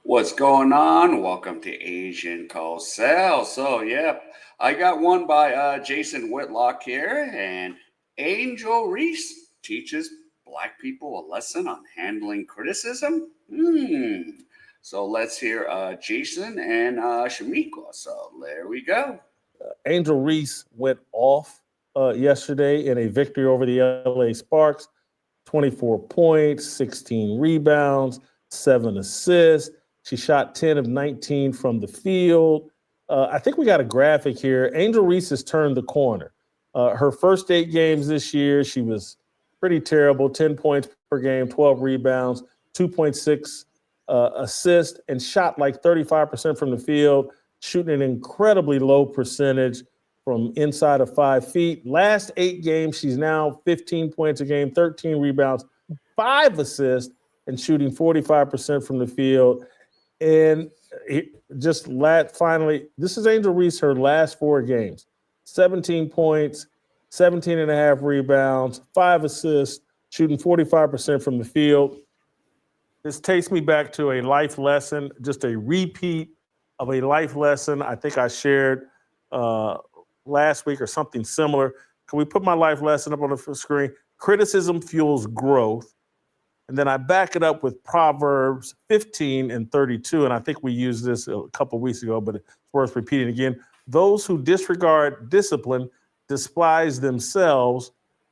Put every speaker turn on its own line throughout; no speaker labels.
What's going on? Welcome to Asian Cosell. I got one by Jason Whitlock here, and Angel Reese teaches Black people a lesson on handling criticism. So let's hear Jason and Shamiko. So there we go.
Angel Reese went off yesterday in a victory over the LA Sparks. 24 points, 16 rebounds, 7 assists. She shot 10 of 19 from the field. I think we got a graphic here. Angel Reese has turned the corner. Her first 8 games this year, she was pretty terrible, 10 points per game, 12 rebounds, 2.6 assists, and shot like 35% from the field, shooting an incredibly low percentage from inside of 5 feet. Last 8 games, she's now 15 points a game, 13 rebounds, 5 assists, and shooting 45% from the field. And finally, this is Angel Reese, her last 4 games. 17 points, 17 and a half rebounds, 5 assists, shooting 45% from the field. This takes me back to a life lesson, just a repeat of a life lesson I think I shared last week or something similar. Can we put my life lesson up on the screen? Criticism fuels growth. And then I back it up with Proverbs 15 and 32. And I think we used this a couple of weeks ago, but it's worth repeating again. Those who disregard discipline despise themselves,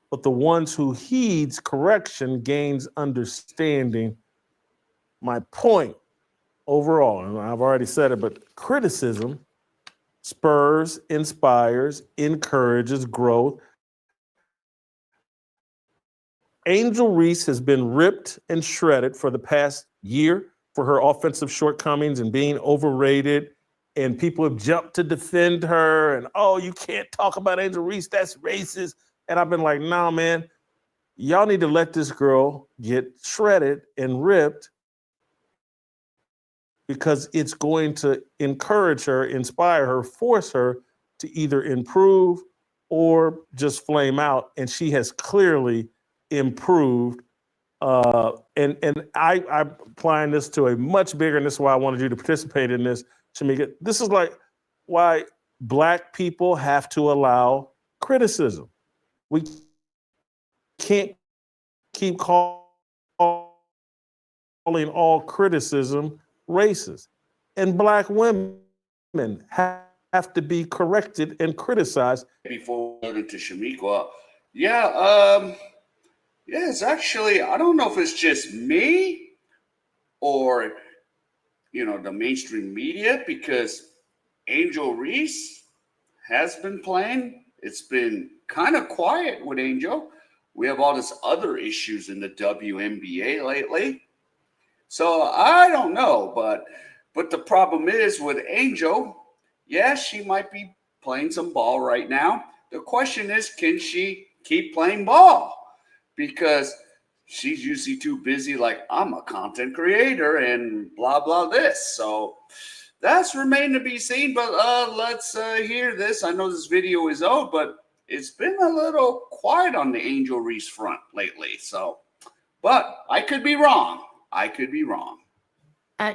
but the ones who heeds correction gains understanding. My point overall, and I've already said it, but criticism spurs, inspires, encourages growth. Angel Reese has been ripped and shredded for the past year for her offensive shortcomings and being overrated. And people have jumped to defend her. And, oh, you can't talk about Angel Reese. That's racist. And I've been like, nah, man, y'all need to let this girl get shredded and ripped because it's going to encourage her, inspire her, force her to either improve or just flame out. And she has clearly improved. And I'm applying this to a much bigger, and this is why I wanted you to participate in this, Shamika. This is like why Black people have to allow criticism. We can't keep calling all criticism racist. And Black women have to be corrected and criticized.
Before we go to Shamiko, it's actually, I don't know if it's just me or, the mainstream media, because Angel Reese has been playing. It's been kind of quiet with Angel. We have all this other issues in the WNBA lately. So I don't know, but the problem is with Angel, she might be playing some ball right now. The question is, can she keep playing ball? Because she's usually too busy, like, I'm a content creator and blah, blah, this. So that's remained to be seen. But let's hear this. I know this video is old, but it's been a little quiet on the Angel Reese front lately. So, but I could be wrong.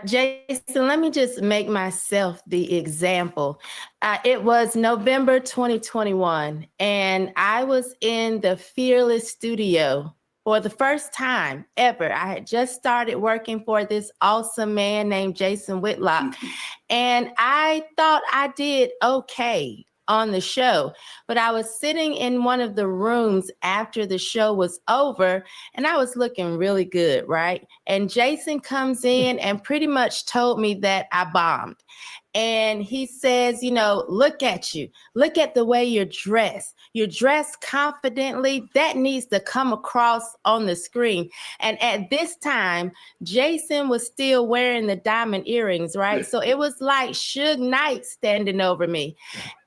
Jason, let me just make myself the example. It was November 2021, and I was in the Fearless studio for the first time ever. I had just started working for this awesome man named Jason Whitlock, and I thought I did okay on the show, but I was sitting in one of the rooms after the show was over, and I was looking really good, right? And Jason comes in and pretty much told me that I bombed. And he says, look at you. Look at the way you're dressed. You're dressed confidently. That needs to come across on the screen. And at this time, Jason was still wearing the diamond earrings, right? So it was like Suge Knight standing over me.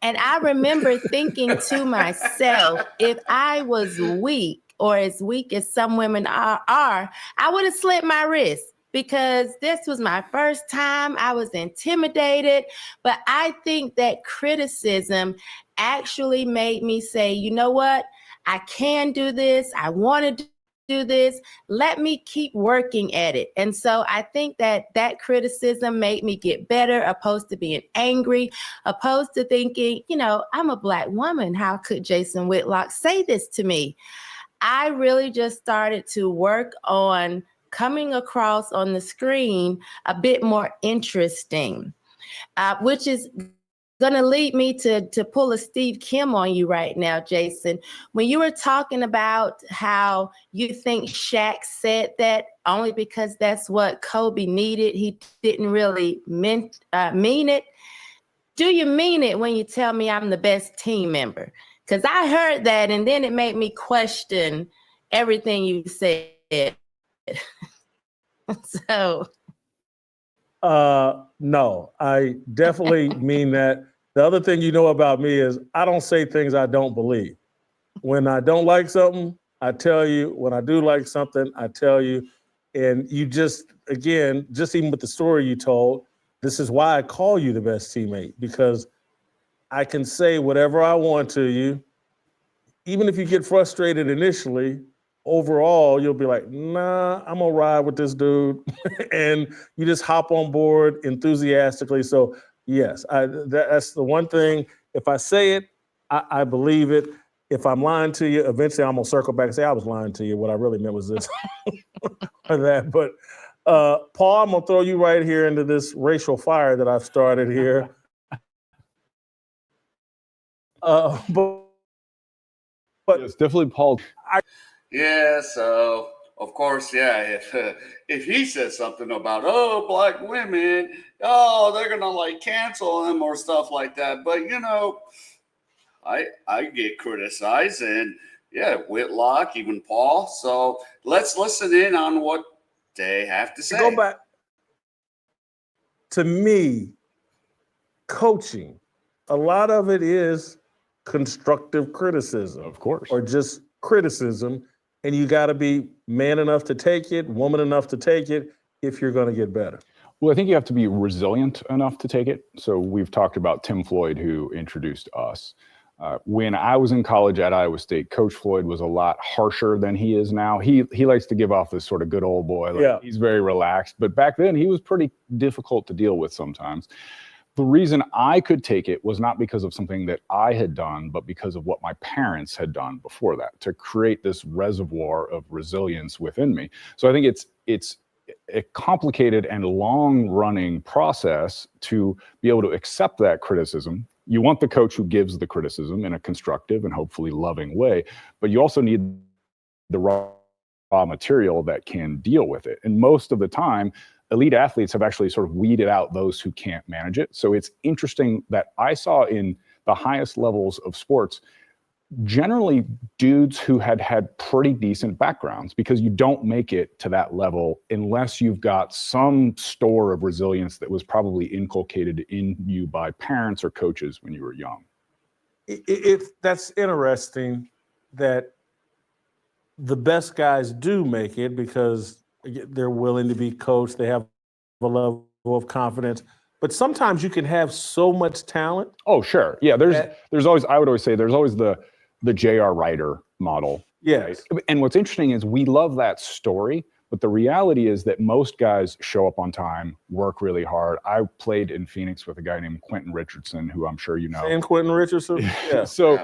And I remember thinking to myself, if I was weak or as weak as some women are, I would have slit my wrist. Because this was my first time. I was intimidated, but I think that criticism actually made me say, you know what? I can do this. I want to do this. Let me keep working at it. And so I think that criticism made me get better, opposed to being angry, opposed to thinking, I'm a Black woman. How could Jason Whitlock say this to me? I really just started to work on coming across on the screen a bit more interesting, which is going to lead me to pull a Steve Kim on you right now, Jason. When you were talking about how you think Shaq said that only because that's what Kobe needed, he didn't really mean it. Do you mean it when you tell me I'm the best team member? Because I heard that, and then it made me question everything you said. So.
No, I definitely mean that. The other thing you know about me is I don't say things I don't believe. When I don't like something, I tell you. When I do like something, I tell you. And you just even with the story you told, this is why I call you the best teammate, because I can say whatever I want to you. Even if you get frustrated initially, overall, you'll be like, nah, I'm gonna ride with this dude. And you just hop on board enthusiastically. So yes, that's the one thing. If I say it, I believe it. If I'm lying to you, eventually I'm gonna circle back and say I was lying to you. What I really meant was this or that. But Paul, I'm gonna throw you right here into this racial fire that I've started here. But
yes, definitely, Paul.
Yeah, so of course, yeah. If he says something about Black women, they're gonna like cancel him or stuff like that. But I get criticized, and yeah, Whitlock, even Paul. So let's listen in on what they have to say.
Go back to me, coaching. A lot of it is constructive criticism,
Of course.
or just criticism, and you got to be man enough to take it, woman enough to take it, if you're going to get better.
Well, I think you have to be resilient enough to take it. So we've talked about Tim Floyd, who introduced us. When I was in college at Iowa State, Coach Floyd was a lot harsher than he is now. He likes to give off this sort of good old boy.
Yeah.
He's very relaxed. But back then, he was pretty difficult to deal with sometimes. The reason I could take it was not because of something that I had done, but because of what my parents had done before that, to create this reservoir of resilience within me. So I think it's a complicated and long-running process to be able to accept that criticism. You want the coach who gives the criticism in a constructive and hopefully loving way, but you also need the raw material that can deal with it. And most of the time, elite athletes have actually sort of weeded out those who can't manage it. So it's interesting that I saw in the highest levels of sports, generally dudes who had pretty decent backgrounds, because you don't make it to that level unless you've got some store of resilience that was probably inculcated in you by parents or coaches when you were young.
That's interesting that the best guys do make it because they're willing to be coached. They have a level of confidence. But sometimes you can have so much talent.
Oh, sure. Yeah, there's always, I would always say, there's always the J.R. Ryder model.
Yes.
Right? And what's interesting is we love that story, but the reality is that most guys show up on time, work really hard. I played in Phoenix with a guy named Quentin Richardson, who I'm sure you know.
And Quentin Richardson? Yeah.
So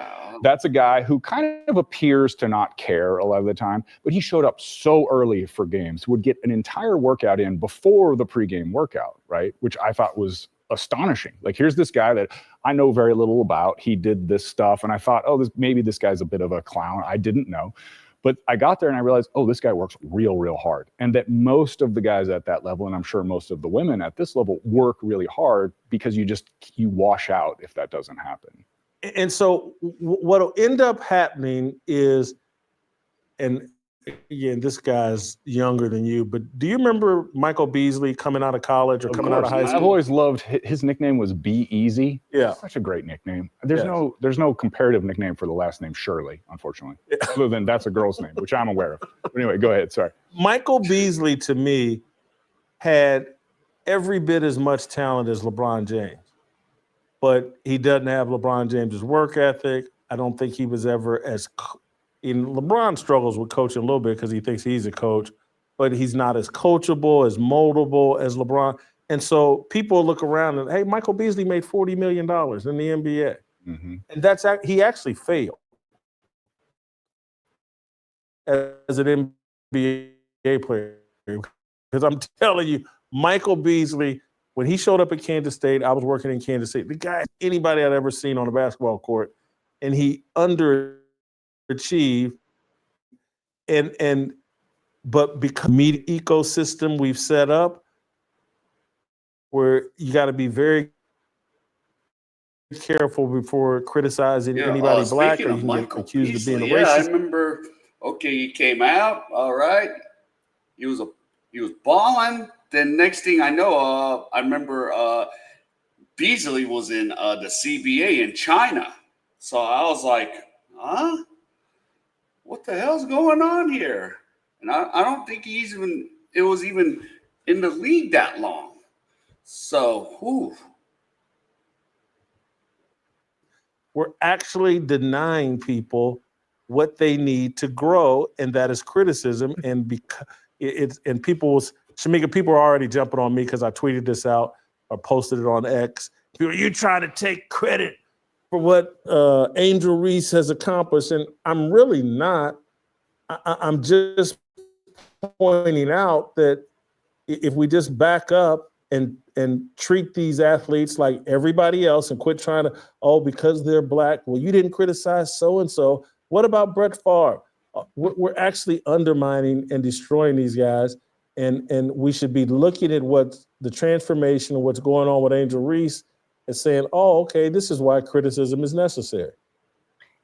that's a guy who kind of appears to not care a lot of the time, but he showed up so early for games, would get an entire workout in before the pregame workout, right? Which I thought was astonishing. Like, here's this guy that I know very little about. He did this stuff, and I thought, maybe this guy's a bit of a clown. I didn't know. But I got there and I realized, this guy works real hard. And that most of the guys at that level, and I'm sure most of the women at this level, work really hard, because you wash out if that doesn't happen.
And so what'll end up happening is, and again, this guy's younger than you, but do you remember Michael Beasley coming out of college or coming out of high school?
I've always loved his nickname was Be Easy.
Yeah.
Such a great nickname. There's no comparative nickname for the last name Shirley, unfortunately. Other than that's a girl's name, which I'm aware of. But anyway, go ahead. Sorry.
Michael Beasley, to me, had every bit as much talent as LeBron James, but he doesn't have LeBron James's work ethic. I don't think he was ever as LeBron struggles with coaching a little bit because he thinks he's a coach, but he's not as coachable, as moldable as LeBron. And so people look around and, hey, Michael Beasley made $40 million in the NBA.
Mm-hmm.
And he actually failed as an NBA player. Because I'm telling you, Michael Beasley, when he showed up at Kansas State, I was working in Kansas State. The guy, anybody I'd ever seen on a basketball court, and he underachieved. But because media ecosystem we've set up, where you got to be very careful before criticizing anybody black, or you can get accused of being a racist.
I remember. Okay, he came out. All right, he was balling. Then next thing I know, I remember Beasley was in the CBA in China. So I was like, huh? What the hell's going on here? And I don't think it was even in the league that long. So, whew.
We're actually denying people what they need to grow, and that is criticism. And Shamika, people are already jumping on me because I tweeted this out or posted it on X. You trying to take credit for what Angel Reese has accomplished, and I'm really not. I'm just pointing out that if we just back up and treat these athletes like everybody else and quit trying to, because they're black, well, you didn't criticize so-and-so. What about Brett Favre? We're actually undermining and destroying these guys, and we should be looking at what the transformation of what's going on with Angel Reese and saying, okay, this is why criticism is necessary.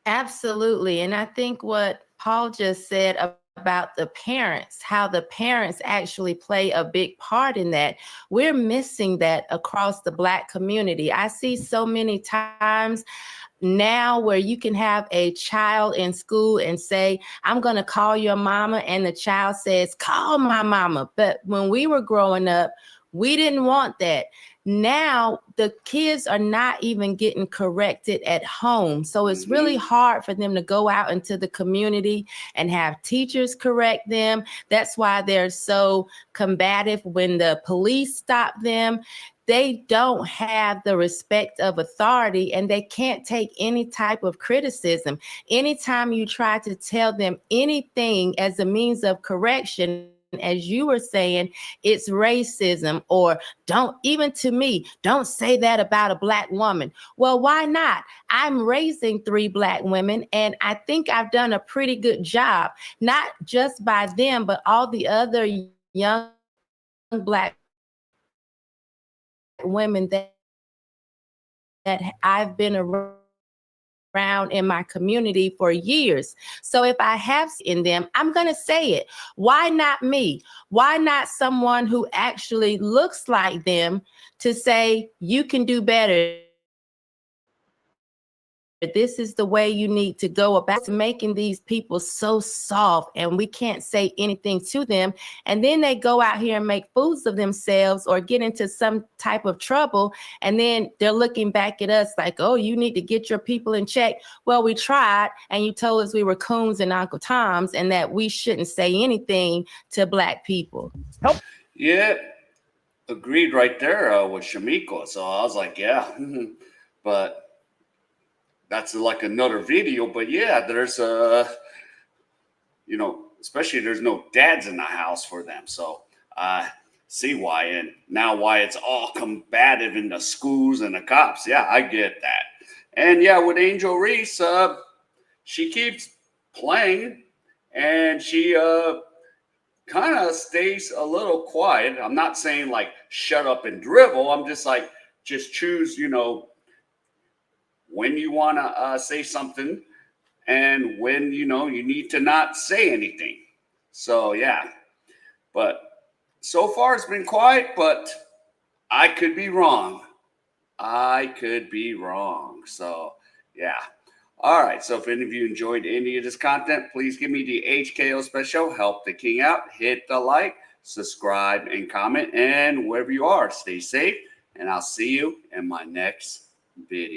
Absolutely. And I think what Paul just said about the parents, how the parents actually play a big part in that. We're missing that across the Black community. I see so many times now where you can have a child in school and say, I'm going to call your mama, and the child says, call my mama. But when we were growing up, we didn't want that. Now the kids are not even getting corrected at home. So it's really hard for them to go out into the community and have teachers correct them. That's why they're so combative when the police stop them. They don't have the respect of authority, and they can't take any type of criticism. Anytime you try to tell them anything as a means of correction, as you were saying, it's racism, or even to me, don't say that about a Black woman. Well, why not? I'm raising 3 Black women, and I think I've done a pretty good job, not just by them, but all the other young Black women that I've been around in my community for years. So if I have in them, I'm going to say it. Why not me? Why not someone who actually looks like them to say, you can do better? This is the way you need to go about making these people so soft, and we can't say anything to them. And then they go out here and make fools of themselves or get into some type of trouble. And then they're looking back at us like, oh, you need to get your people in check. Well, we tried, and you told us we were coons and Uncle Toms and that we shouldn't say anything to Black people.
Yeah, agreed right there with Shamiko. So I was like, yeah, but that's like another video. But yeah, there's especially there's no dads in the house for them. So I see why, and now why it's all combative in the schools and the cops. Yeah, I get that. And yeah, with Angel Reese, she keeps playing, and she kind of stays a little quiet. I'm not saying like shut up and dribble. I'm just like, just choose, when you want to say something, and when, you need to not say anything. So, yeah. But so far it's been quiet, but I could be wrong. So, yeah. All right. So if any of you enjoyed any of this content, please give me the HKO special. Help the king out. Hit the like, subscribe, and comment. And wherever you are, stay safe. And I'll see you in my next video.